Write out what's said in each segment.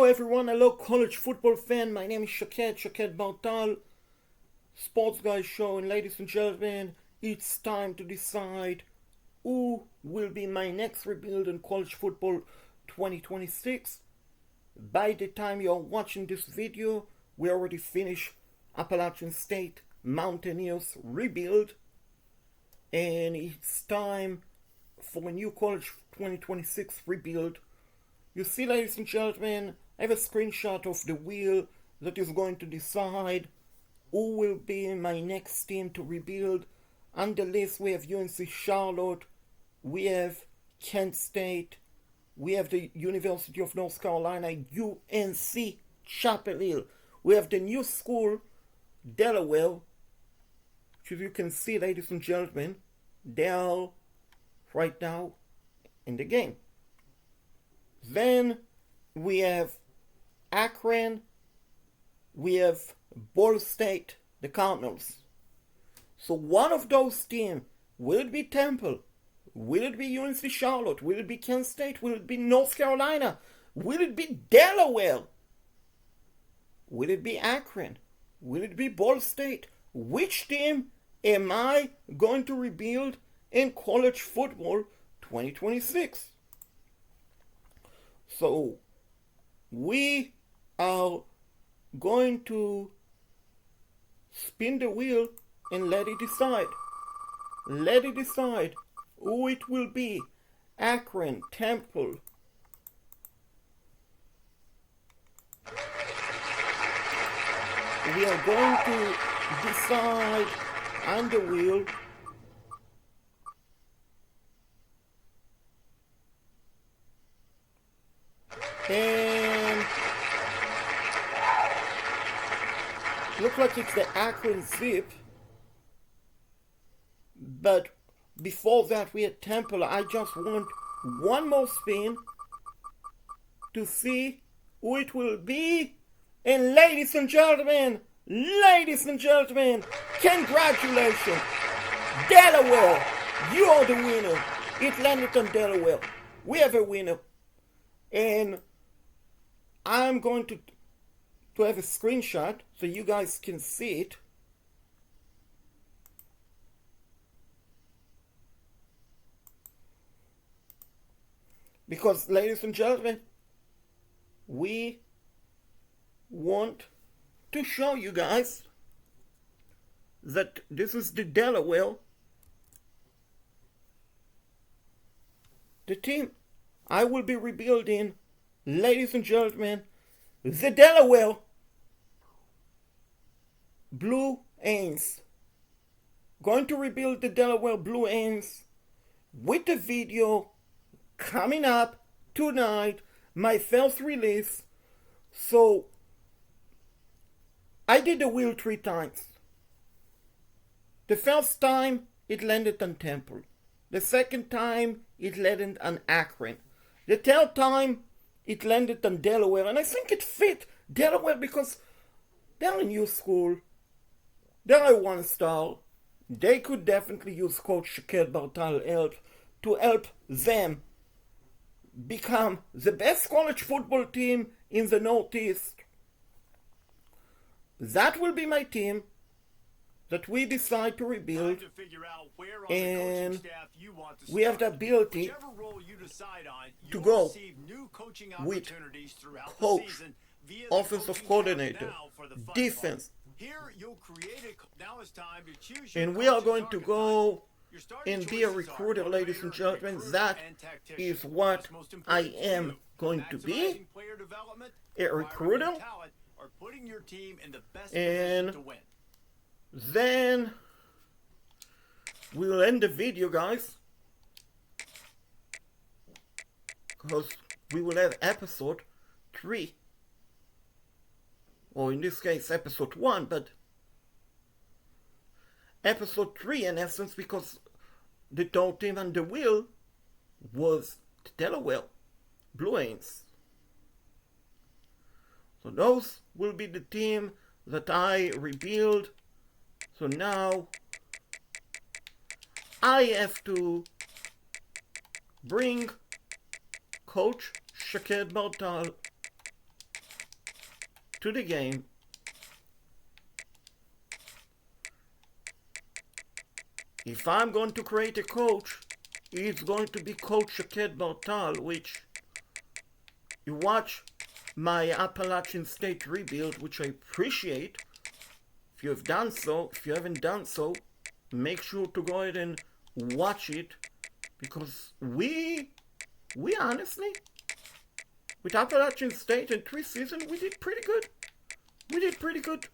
Hello everyone, hello college football fan. My name is Shaked Bartal, Sports Guy Show, and ladies and gentlemen, it's time to decide who will be my next rebuild in college football 2026. By the time you're watching this video, we already finished Appalachian State Mountaineers rebuild, and it's time for a new college 2026 rebuild. You see, ladies and gentlemen, I have a screenshot of the wheel that is going to decide who will be my next team to rebuild. On the list, we have UNC Charlotte, we have Kent State, we have the University of North Carolina, UNC Chapel Hill. We have the new school, Delaware, which, as you can see, ladies and gentlemen, they are right now in the game. Then we have Akron, we have Ball State, the Cardinals. So one of those teams, will it be Temple? Will it be UNC Charlotte? Will it be Kent State? Will it be North Carolina? Will it be Delaware? Will it be Akron? Will it be Ball State? Which team am I going to rebuild in college football 2026? So we are going to spin the wheel and let it decide. Let it decide who it will be. Akron, Temple. We are going to decide on the wheel. And looks like it's the Akron Zip. But before that we had Temple. I just want one more spin to see who it will be. And ladies and gentlemen, congratulations! Delaware, you are the winner. It landed on Delaware. We have a winner. And I'm going to have a screenshot so you guys can see it. Because, ladies and gentlemen, we want to show you guys that this is the Delaware, the team I will be rebuilding, ladies and gentlemen, the Delaware Blue Ains. Going to rebuild the Delaware Blue Ains with the video coming up tonight, my first release. So I did the wheel 3 times. The first time it landed on Temple. The second time it landed on Akron. The third time it landed on Delaware, and I think it fit Delaware because they're a new school. They're a 1-star. They could definitely use Coach Shaked Bartal help to help them become the best college football team in the Northeast. That will be my team that we decide to rebuild, and we have the ability to go with coach, offensive coordinator, defense, and we are going to go and be a recruiter, ladies and gentlemen. That is what I am going to be, a recruiter. And then we'll end the video, guys, because we will have episode 3, or in this case episode 1, but episode 3 in essence, because the third team on the wheel was the Delaware Blue Ains. So those will be the team that I rebuild. So now I have to bring Coach Shaked Bartal to the game. If I'm going to create a coach, it's going to be Coach Shaked Bartal, which you watch my Appalachian State rebuild, which I appreciate. If you have done so, if you haven't done so, make sure to go ahead and watch it, because we honestly, with Appalachian State in 3 seasons, we did pretty good. We did pretty good.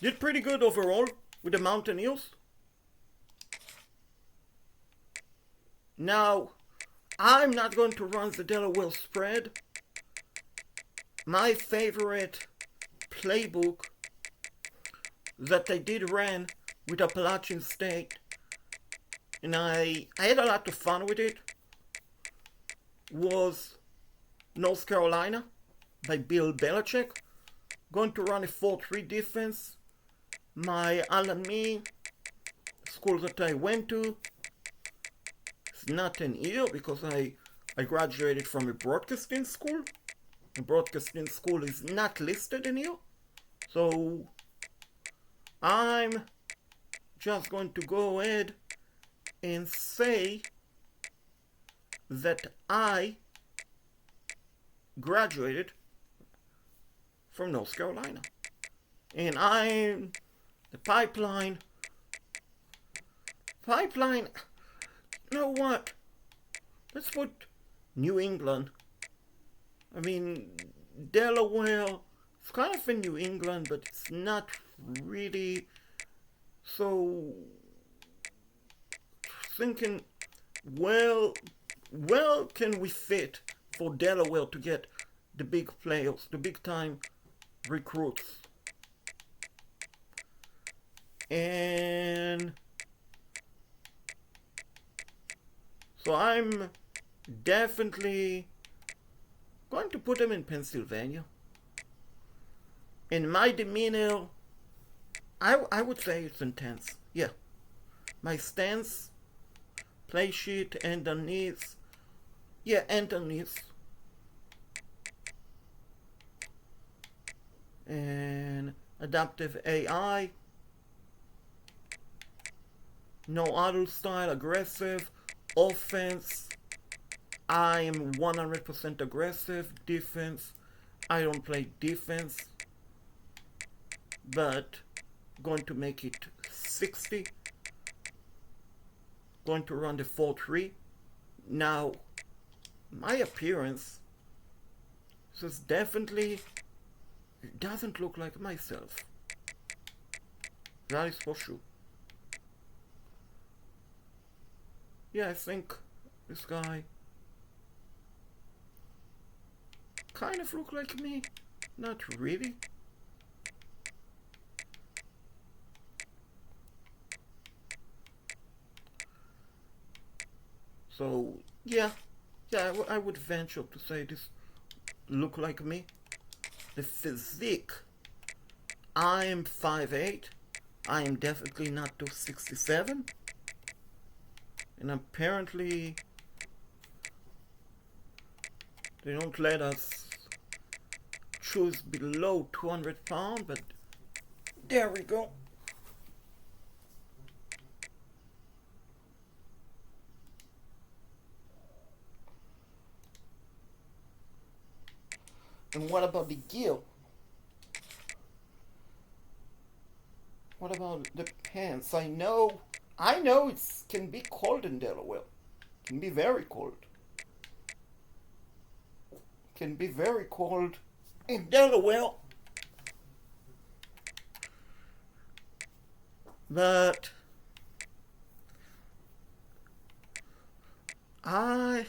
Did pretty good overall with the Mountaineers. Now, I'm not going to run the Delaware spread. My favorite playbook that I did run with Appalachian State, and I had a lot of fun with it, was North Carolina by Bill Belichick. Going to run a 4-3 defense. My Alumni school that I went to, it's not an year because I graduated from a broadcasting school. A broadcasting school is not listed in here. So I'm just going to go ahead and say that I graduated from North Carolina. And I'm the pipeline, you know what? Let's put New England. I mean, Delaware, it's kind of in New England, but it's not really. So, thinking, well can we fit for Delaware to get the big players, the big time recruits? And so I'm definitely going to put them in Pennsylvania. In my demeanor, I would say it's intense. Yeah. My stance, play sheet, underneath. Yeah, underneath. And adaptive AI. No auto style, aggressive, offense. I am 100% aggressive. Defense, I don't play defense, but going to make it 60. Going to run the 4-3. Now, my appearance says definitely it doesn't look like myself. That is for sure. Yeah, I think this guy kind of look like me. Not really. So, yeah, I would venture to say this look like me. The physique, I am 5'8". I am definitely not 267. And apparently, they don't let us choose below 200 pounds, but there we go. And what about the gear? What about the pants? I know it can be cold in Delaware. It can be very cold. It can be very cold in Delaware. But I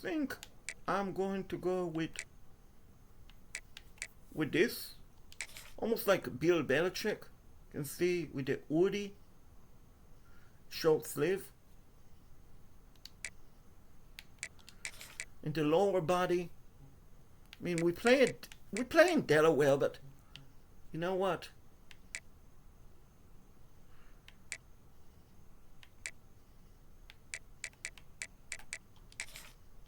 think I'm going to go with this. Almost like Bill Belichick. You can see with the hoodie, short sleeve, and the lower body. I mean, we play in Delaware, but you know what?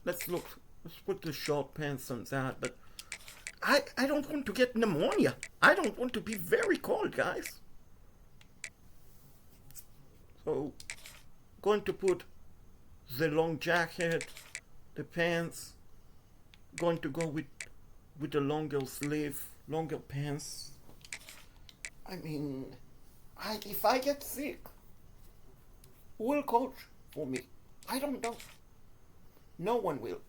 Let's look Let's put the short pants on that, but I don't want to get pneumonia. I don't want to be very cold, guys. So, going to put the long jacket, the pants, going to go with the longer sleeve, longer pants. I mean, if I get sick, who will coach for me? I don't know. No one will.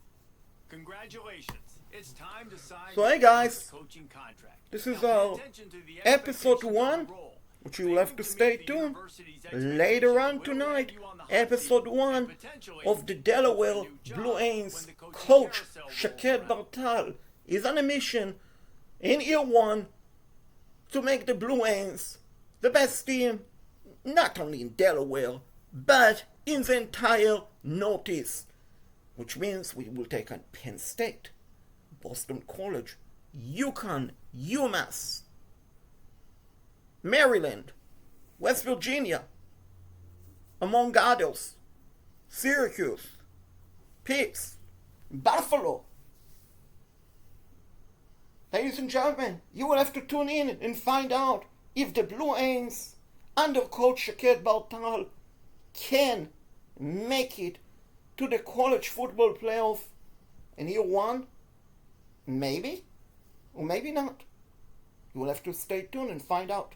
Congratulations. It's time to sign So hey guys, coaching contract. this is Now, pay attention to the episode expectations of 1, the role. which you'll have to stay tuned. Later on tonight, episode 1 of the Delaware Blue Ains coach Shaked Bartal is on a mission in year 1 to make the Blue Ains the best team, not only in Delaware, but in the entire Northeast. Which means we will take on Penn State, Boston College, UConn, UMass, Maryland, West Virginia, among others, Syracuse, Pitt, Buffalo. Ladies and gentlemen, you will have to tune in and find out if the Blue Ains under coach Shaked Bartal can make it to the college football playoff in year 1. Maybe, or maybe not. You will have to stay tuned and find out.